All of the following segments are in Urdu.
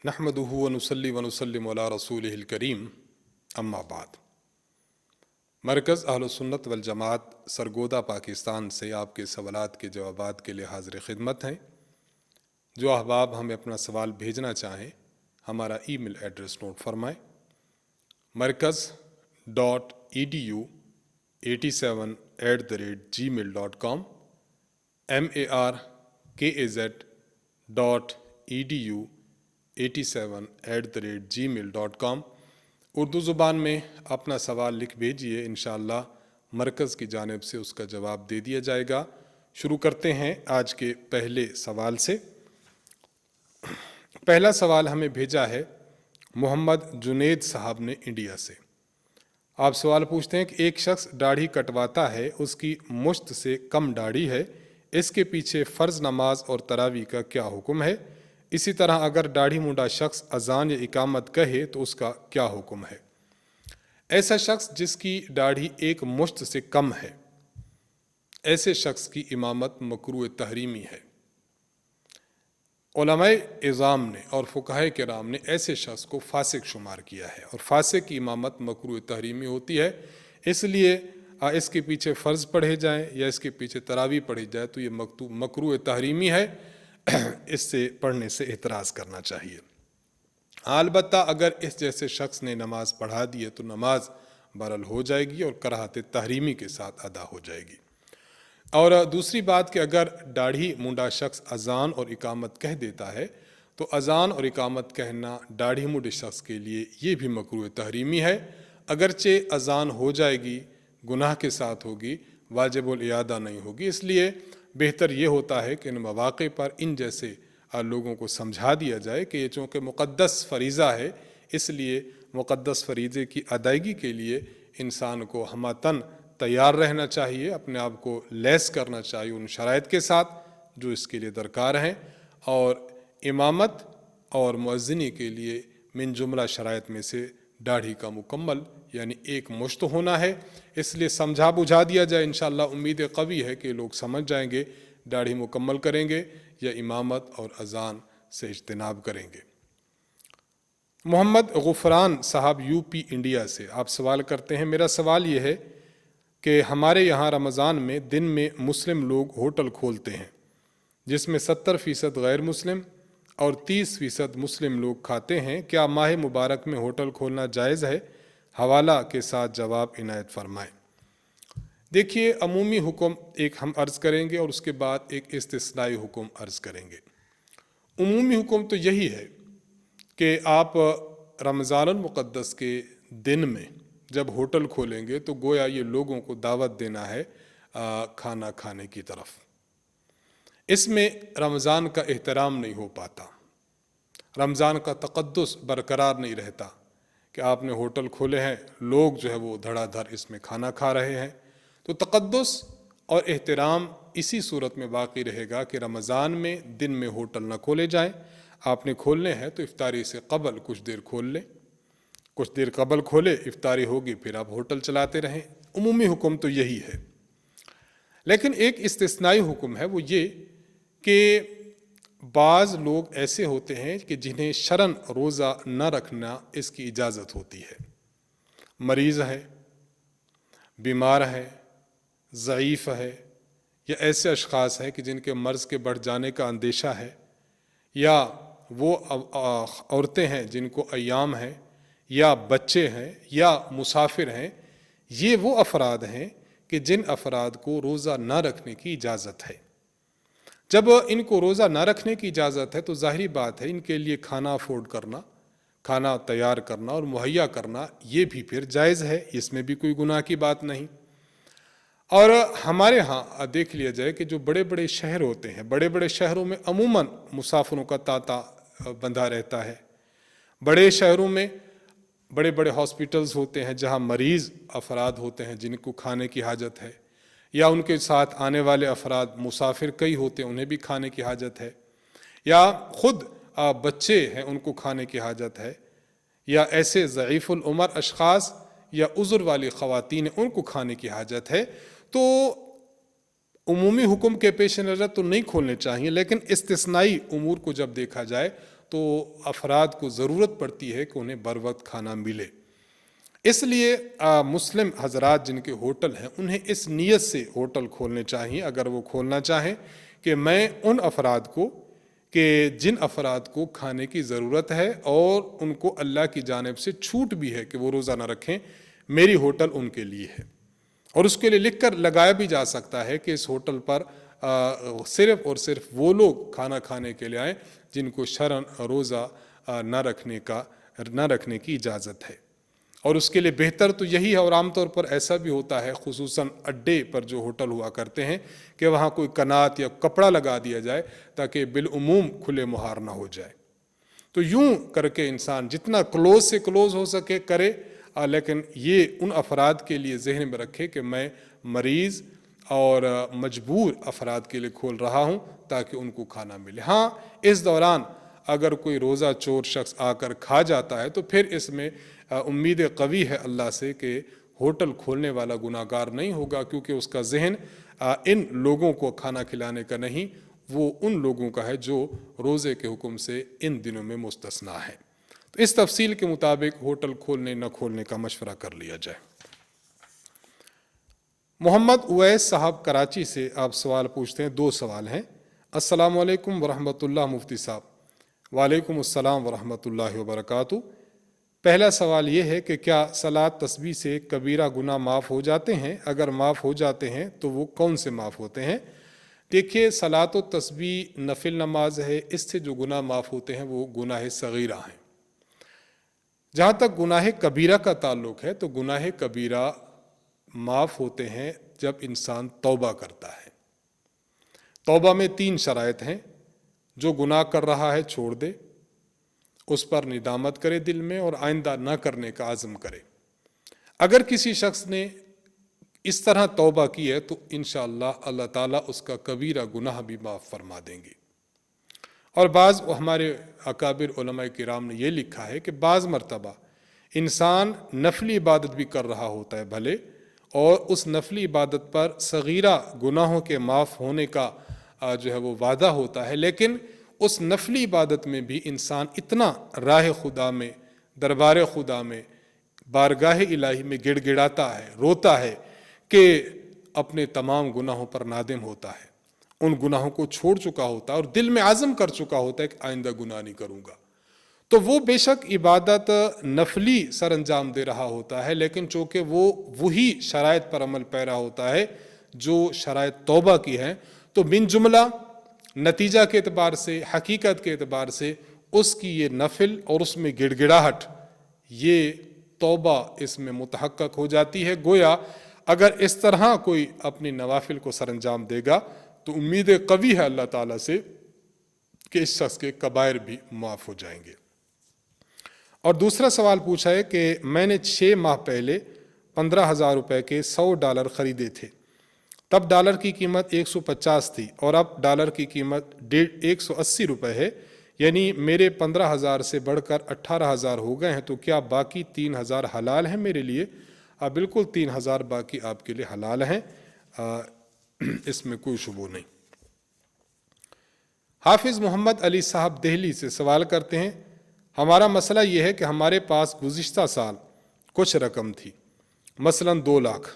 نحمدہ ونصلی ونسلم علی رسولہ الکریم اما بعد۔ مرکز اہل سنت والجماعت سرگودا پاکستان سے آپ کے سوالات کے جوابات کے لیے حاضر خدمت ہیں۔ جو احباب ہمیں اپنا سوال بھیجنا چاہیں ہمارا ای میل ایڈریس نوٹ فرمائیں: markaz.edu87@gmail.com markaz.edu87@gmail.com اردو زبان میں اپنا سوال لکھ بھیجیے، انشاءاللہ مرکز کی جانب سے اس کا جواب دے دیا جائے گا۔ شروع کرتے ہیں آج کے پہلے سوال سے۔ پہلا سوال ہمیں بھیجا ہے محمد جنید صاحب نے انڈیا سے۔ آپ سوال پوچھتے ہیں کہ ایک شخص داڑھی کٹواتا ہے، اس کی مشت سے کم داڑھی ہے، اس کے پیچھے فرض نماز اور تراویح کا کیا حکم ہے؟ اسی طرح اگر داڑھی منڈا شخص اذان یا اقامت کہے تو اس کا کیا حکم ہے؟ ایسا شخص جس کی داڑھی ایک مشت سے کم ہے، ایسے شخص کی امامت مکروہ تحریمی ہے۔ علماء اعظام نے اور فقہاء کرام نے ایسے شخص کو فاسق شمار کیا ہے، اور فاسق کی امامت مکروہ تحریمی ہوتی ہے۔ اس لیے اس کے پیچھے فرض پڑھے جائیں یا اس کے پیچھے تراویح پڑھی جائے تو یہ مکروہ تحریمی ہے، اس سے پڑھنے سے احتراز کرنا چاہیے۔ البتہ اگر اس جیسے شخص نے نماز پڑھا دی ہے تو نماز برل ہو جائے گی اور کراہت تحریمی کے ساتھ ادا ہو جائے گی۔ اور دوسری بات کہ اگر داڑھی منڈا شخص اذان اور اقامت کہہ دیتا ہے تو اذان اور اقامت کہنا داڑھی منڈے شخص کے لیے یہ بھی مکروہ تحریمی ہے، اگرچہ اذان ہو جائے گی، گناہ کے ساتھ ہوگی، واجب الاعادہ نہیں ہوگی۔ اس لیے بہتر یہ ہوتا ہے کہ ان مواقع پر ان جیسے لوگوں کو سمجھا دیا جائے کہ یہ چونکہ مقدس فریضہ ہے، اس لیے مقدس فریضے کی ادائیگی کے لیے انسان کو ہمہ تیار رہنا چاہیے، اپنے آپ کو لیس کرنا چاہیے ان شرائط کے ساتھ جو اس کے لیے درکار ہیں، اور امامت اور مؤذنی کے لیے من جملہ شرائط میں سے داڑھی کا مکمل یعنی ایک مشت ہونا ہے۔ اس لیے سمجھا بجھا دیا جائے، انشاءاللہ امید قوی ہے کہ لوگ سمجھ جائیں گے، داڑھی مکمل کریں گے یا امامت اور اذان سے اجتناب کریں گے۔ محمد غفران صاحب یو پی انڈیا سے آپ سوال کرتے ہیں، میرا سوال یہ ہے کہ ہمارے یہاں رمضان میں دن میں مسلم لوگ ہوٹل کھولتے ہیں جس میں 70% غیر مسلم اور 30% مسلم لوگ کھاتے ہیں، کیا ماہ مبارک میں ہوٹل کھولنا جائز ہے؟ حوالہ کے ساتھ جواب عنایت فرمائیں۔ دیکھیے، عمومی حکم ایک ہم عرض کریں گے اور اس کے بعد ایک استثنائی حکم عرض کریں گے۔ عمومی حکم تو یہی ہے کہ آپ رمضان المقدس کے دن میں جب ہوٹل کھولیں گے تو گویا یہ لوگوں کو دعوت دینا ہے کھانا کھانے کی طرف۔ اس میں رمضان کا احترام نہیں ہو پاتا، رمضان کا تقدس برقرار نہیں رہتا کہ آپ نے ہوٹل کھولے ہیں، لوگ جو ہے وہ دھڑا دھڑ اس میں کھانا کھا رہے ہیں۔ تو تقدس اور احترام اسی صورت میں باقی رہے گا کہ رمضان میں دن میں ہوٹل نہ کھولے جائیں۔ آپ نے کھولنے ہیں تو افطاری سے قبل کچھ دیر کھول لیں، کچھ دیر قبل کھولے، افطاری ہوگی پھر آپ ہوٹل چلاتے رہیں۔ عمومی حکم تو یہی ہے، لیکن ایک استثنائی حکم ہے، وہ یہ کہ بعض لوگ ایسے ہوتے ہیں کہ جنہیں شرعاً روزہ نہ رکھنا اس کی اجازت ہوتی ہے، مریض ہے، بیمار ہے، ضعیف ہے، یا ایسے اشخاص ہیں کہ جن کے مرض کے بڑھ جانے کا اندیشہ ہے، یا وہ عورتیں ہیں جن کو ایام ہیں، یا بچے ہیں، یا مسافر ہیں۔ یہ وہ افراد ہیں کہ جن افراد کو روزہ نہ رکھنے کی اجازت ہے۔ جب ان کو روزہ نہ رکھنے کی اجازت ہے تو ظاہری بات ہے ان کے لیے کھانا افورڈ کرنا، کھانا تیار کرنا اور مہیا کرنا یہ بھی پھر جائز ہے، اس میں بھی کوئی گناہ کی بات نہیں۔ اور ہمارے ہاں دیکھ لیا جائے کہ جو بڑے بڑے شہر ہوتے ہیں، بڑے بڑے شہروں میں عموماً مسافروں کا تانتا بندھا رہتا ہے۔ بڑے شہروں میں بڑے بڑے ہاسپٹلز ہوتے ہیں جہاں مریض افراد ہوتے ہیں جن کو کھانے کی حاجت ہے، یا ان کے ساتھ آنے والے افراد مسافر کئی ہوتے ہیں انہیں بھی کھانے کی حاجت ہے، یا خود بچے ہیں ان کو کھانے کی حاجت ہے، یا ایسے ضعیف العمر اشخاص یا عذر والی خواتین ان کو کھانے کی حاجت ہے۔ تو عمومی حکم کے پیش نظر تو نہیں کھولنے چاہیے، لیکن استثنائی امور کو جب دیکھا جائے تو افراد کو ضرورت پڑتی ہے کہ انہیں بر وقت کھانا ملے۔ اس لیے مسلم حضرات جن کے ہوٹل ہیں انہیں اس نیت سے ہوٹل کھولنے چاہیے اگر وہ کھولنا چاہیں کہ میں ان افراد کو کہ جن افراد کو کھانے کی ضرورت ہے اور ان کو اللہ کی جانب سے چھوٹ بھی ہے کہ وہ روزہ نہ رکھیں، میری ہوٹل ان کے لیے ہے۔ اور اس کے لیے لکھ کر لگایا بھی جا سکتا ہے کہ اس ہوٹل پر صرف اور صرف وہ لوگ کھانا کھانے کے لیے آئیں جن کو شرعاً روزہ نہ رکھنے کی اجازت ہے۔ اور اس کے لیے بہتر تو یہی ہے، اور عام طور پر ایسا بھی ہوتا ہے خصوصاً اڈے پر جو ہوٹل ہوا کرتے ہیں کہ وہاں کوئی کنات یا کپڑا لگا دیا جائے تاکہ بالعموم کھلے مہار نہ ہو جائے۔ تو یوں کر کے انسان جتنا کلوز سے کلوز ہو سکے کرے، لیکن یہ ان افراد کے لیے ذہن میں رکھے کہ میں مریض اور مجبور افراد کے لیے کھول رہا ہوں تاکہ ان کو کھانا ملے۔ ہاں، اس دوران اگر کوئی روزہ چور شخص آ کر کھا جاتا ہے تو پھر اس میں امید قوی ہے اللہ سے کہ ہوٹل کھولنے والا گناہ گار نہیں ہوگا، کیونکہ اس کا ذہن ان لوگوں کو کھانا کھلانے کا نہیں، وہ ان لوگوں کا ہے جو روزے کے حکم سے ان دنوں میں مستثنا ہے۔ تو اس تفصیل کے مطابق ہوٹل کھولنے نہ کھولنے کا مشورہ کر لیا جائے۔ محمد اویس صاحب کراچی سے آپ سوال پوچھتے ہیں، 2 سوال ہیں۔ السلام علیکم ورحمۃ اللہ مفتی صاحب۔ وعلیکم السلام ورحمۃ اللہ وبرکاتہ۔ پہلا سوال یہ ہے کہ کیا صلاۃ تسبیح سے کبیرہ گناہ معاف ہو جاتے ہیں؟ اگر معاف ہو جاتے ہیں تو وہ کون سے معاف ہوتے ہیں؟ دیکھیے، صلاۃ و تسبیح نفل نماز ہے، اس سے جو گناہ معاف ہوتے ہیں وہ گناہ صغیرہ ہیں۔ جہاں تک گناہ کبیرہ کا تعلق ہے تو گناہ کبیرہ معاف ہوتے ہیں جب انسان توبہ کرتا ہے۔ توبہ میں 3 شرائط ہیں۔ جو گناہ کر رہا ہے چھوڑ دے، اس پر ندامت کرے دل میں اور آئندہ نہ کرنے کا عزم کرے۔ اگر کسی شخص نے اس طرح توبہ کی ہے تو انشاءاللہ اللہ تعالیٰ اس کا کبیرہ گناہ بھی معاف فرما دیں گے۔ اور بعض ہمارے اکابر علماء کرام نے یہ لکھا ہے کہ بعض مرتبہ انسان نفلی عبادت بھی کر رہا ہوتا ہے بھلے، اور اس نفلی عبادت پر صغیرہ گناہوں کے معاف ہونے کا جو ہے وہ وعدہ ہوتا ہے، لیکن اس نفلی عبادت میں بھی انسان اتنا راہ خدا میں، دربار خدا میں، بارگاہ الہی میں گڑ گڑاتا ہے، روتا ہے کہ اپنے تمام گناہوں پر نادم ہوتا ہے، ان گناہوں کو چھوڑ چکا ہوتا ہے اور دل میں عزم کر چکا ہوتا ہے کہ آئندہ گناہ نہیں کروں گا۔ تو وہ بے شک عبادت نفلی سر انجام دے رہا ہوتا ہے، لیکن چونکہ وہ وہی شرائط پر عمل پیرا ہوتا ہے جو شرائط توبہ کی ہیں، تو بن جملہ نتیجہ کے اعتبار سے، حقیقت کے اعتبار سے اس کی یہ نفل اور اس میں گڑ گڑاہٹ، یہ توبہ اس میں متحقق ہو جاتی ہے۔ گویا اگر اس طرح کوئی اپنی نوافل کو سر انجام دے گا تو امید قوی ہے اللہ تعالیٰ سے کہ اس شخص کے کبائر بھی معاف ہو جائیں گے۔ اور دوسرا سوال پوچھا ہے کہ میں نے 6 ماہ پہلے 15,000 روپے کے $100 خریدے تھے، تب ڈالر کی قیمت 150 تھی اور اب ڈالر کی قیمت 180 روپے ہے، یعنی میرے 15,000 سے بڑھ کر 18,000 ہو گئے ہیں، تو کیا باقی 3,000 حلال ہیں میرے لیے؟ بالکل 3,000 باقی آپ کے لیے حلال ہیں، اس میں کوئی شبہ نہیں۔ حافظ محمد علی صاحب دہلی سے سوال کرتے ہیں، ہمارا مسئلہ یہ ہے کہ ہمارے پاس گزشتہ سال کچھ رقم تھی، مثلاً 2 لاکھ،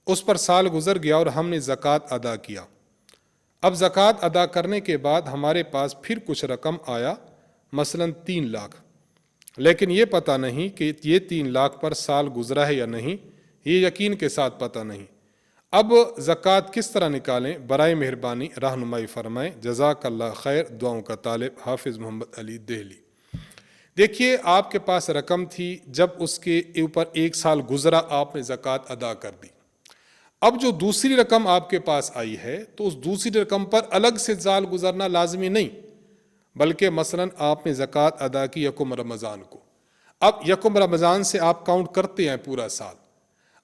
اس پر سال گزر گیا اور ہم نے زکوٰۃ ادا کیا۔ اب زکوٰۃ ادا کرنے کے بعد ہمارے پاس پھر کچھ رقم آیا، مثلاً 3 لاکھ، لیکن یہ پتہ نہیں کہ یہ 3 لاکھ پر سال گزرا ہے یا نہیں، یہ یقین کے ساتھ پتہ نہیں۔ اب زکوٰۃ کس طرح نکالیں؟ برائے مہربانی رہنمائی فرمائیں، جزاک اللہ خیر، دعاؤں کا طالب، حافظ محمد علی دہلی۔ دیکھیے، آپ کے پاس رقم تھی، جب اس کے اوپر 1 سال گزرا آپ نے زکوٰۃ ادا کر دی۔ اب جو دوسری رقم آپ کے پاس آئی ہے تو اس دوسری رقم پر الگ سے سال گزرنا لازمی نہیں، بلکہ مثلاً آپ نے زکوٰۃ ادا کی 1 رمضان کو، اب 1 رمضان سے آپ کاؤنٹ کرتے ہیں پورا سال،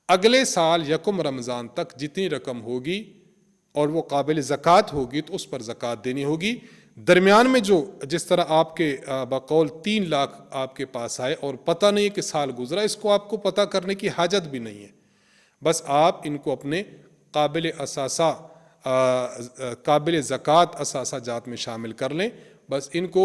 اگلے سال 1 رمضان تک جتنی رقم ہوگی اور وہ قابل زکوٰۃ ہوگی تو اس پر زکوٰۃ دینی ہوگی۔ درمیان میں جو جس طرح آپ کے بقول 3 لاکھ آپ کے پاس آئے اور پتہ نہیں کہ سال گزرا، اس کو آپ کو پتہ کرنے کی حاجت بھی نہیں ہے، بس آپ ان کو اپنے قابل زکوٰۃ اثاثہ جات میں شامل کر لیں، بس ان کو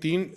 3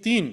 3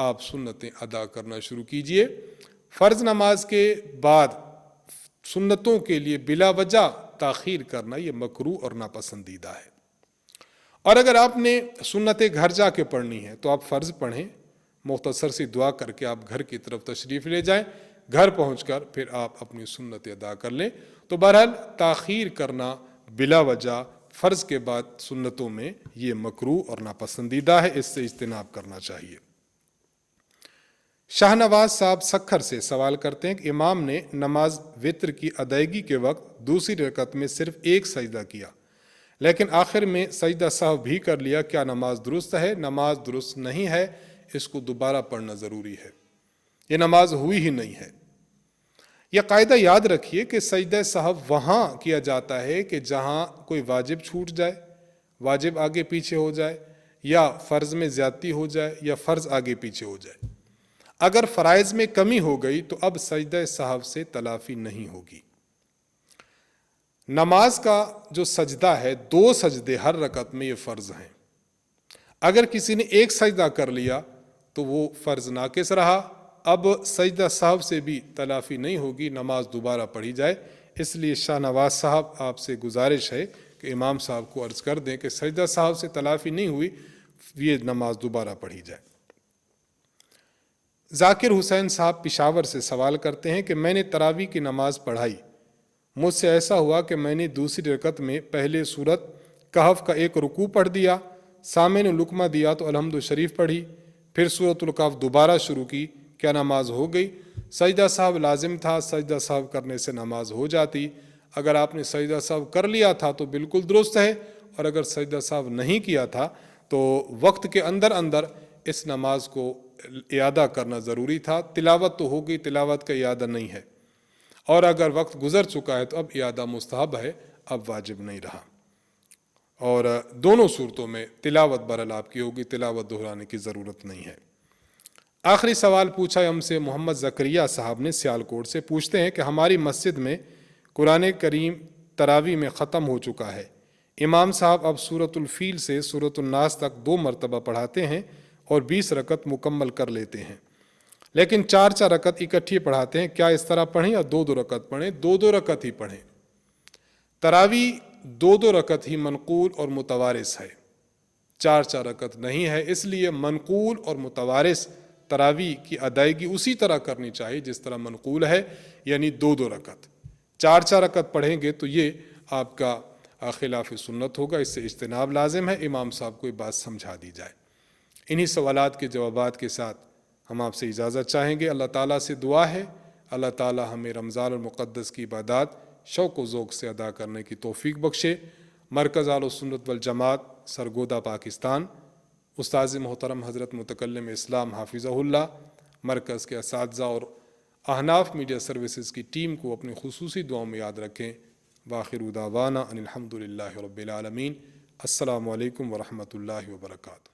آپ سنتیں ادا کرنا شروع کیجئے۔ فرض نماز کے بعد سنتوں کے لیے بلا وجہ تاخیر کرنا یہ مکروہ اور ناپسندیدہ ہے۔ اور اگر آپ نے سنتیں گھر جا کے پڑھنی ہیں تو آپ فرض پڑھیں، مختصر سی دعا کر کے آپ گھر کی طرف تشریف لے جائیں، گھر پہنچ کر پھر آپ اپنی سنتیں ادا کر لیں۔ تو بہرحال تاخیر کرنا بلا وجہ فرض کے بعد سنتوں میں یہ مکروہ اور ناپسندیدہ ہے، اس سے اجتناب کرنا چاہیے۔ شاہ نواز صاحب سکھر سے سوال کرتے ہیں کہ امام نے نماز وتر کی ادائیگی کے وقت دوسری رکعت میں صرف ایک سجدہ کیا، لیکن آخر میں سجدہ سہو بھی کر لیا، کیا نماز درست ہے؟ نماز درست نہیں ہے، اس کو دوبارہ پڑھنا ضروری ہے، یہ نماز ہوئی ہی نہیں ہے۔ یہ قاعدہ یاد رکھیے کہ سجدہ سہو وہاں کیا جاتا ہے کہ جہاں کوئی واجب چھوٹ جائے، واجب آگے پیچھے ہو جائے، یا فرض میں زیادتی ہو جائے، یا فرض آگے پیچھے ہو جائے۔ اگر فرائض میں کمی ہو گئی تو اب سجدہ سہو سے تلافی نہیں ہوگی۔ نماز کا جو سجدہ ہے، 2 سجدے ہر رکعت میں یہ فرض ہیں۔ اگر کسی نے ایک سجدہ کر لیا تو وہ فرض ناقص رہا، اب سجدہ سہو سے بھی تلافی نہیں ہوگی، نماز دوبارہ پڑھی جائے۔ اس لیے شاہ نواز صاحب آپ سے گزارش ہے کہ امام صاحب کو عرض کر دیں کہ سجدہ سہو سے تلافی نہیں ہوئی، یہ نماز دوبارہ پڑھی جائے۔ ذاکر حسین صاحب پشاور سے سوال کرتے ہیں کہ میں نے تراویح کی نماز پڑھائی، مجھ سے ایسا ہوا کہ میں نے دوسری رکعت میں پہلے سورت کہف کا ایک رکوع پڑھ دیا، سامع نے لقمہ دیا تو الحمد شریف پڑھی، پھر سورت الکہف دوبارہ شروع کی، کیا نماز ہو گئی؟ سجدہ سہو لازم تھا، سجدہ سہو کرنے سے نماز ہو جاتی۔ اگر آپ نے سجدہ سہو کر لیا تھا تو بالکل درست ہے، اور اگر سجدہ سہو نہیں کیا تھا تو وقت کے اندر اندر اس نماز کو اعادہ کرنا ضروری تھا۔ تلاوت تو ہو گئی، تلاوت کا اعادہ نہیں ہے، اور اگر وقت گزر چکا ہے تو اب اعادہ مستحب ہے، اب واجب نہیں رہا۔ اور دونوں صورتوں میں تلاوت بہرحال آپ کی ہوگی، تلاوت دہرانے کی ضرورت نہیں ہے۔ آخری سوال پوچھا ہم سے محمد زکریا صاحب نے سیالکوٹ سے، پوچھتے ہیں کہ ہماری مسجد میں قرآن کریم تراویح میں ختم ہو چکا ہے، امام صاحب اب سورۃ الفیل سے سورۃ الناس تک 2 مرتبہ پڑھاتے ہیں اور 20 رکعت مکمل کر لیتے ہیں، لیکن 4 رکعت اکٹھی پڑھاتے ہیں، کیا اس طرح پڑھیں یا 2 رکعت پڑھیں؟ 2 رکعت ہی پڑھیں۔ تراویح 2 رکعت ہی منقول اور متوارث ہے، 4 رکعت نہیں ہے، اس لیے منقول اور متوارث تراویح کی ادائیگی اسی طرح کرنی چاہیے جس طرح منقول ہے، یعنی 2 رکعت۔ 4 رکعت پڑھیں گے تو یہ آپ کا خلاف سنت ہوگا، اس سے اجتناب لازم ہے، امام صاحب کو یہ بات سمجھا دی جائے۔ انہی سوالات کے جوابات کے ساتھ ہم آپ سے اجازت چاہیں گے۔ اللہ تعالیٰ سے دعا ہے اللہ تعالیٰ ہمیں رمضان المقدس کی عبادات شوق و ذوق سے ادا کرنے کی توفیق بخشے۔ مرکز اہل سنت والجماعت سرگودا پاکستان، استاذ محترم حضرت متکلم اسلام حافظہ اللہ، مرکز کے اساتذہ اور احناف میڈیا سروسز کی ٹیم کو اپنی خصوصی دعاؤں میں یاد رکھیں۔ وآخر دعوانا ان الحمد للہ رب العالمین۔ السلام علیکم ورحمۃ اللہ وبرکاتہ۔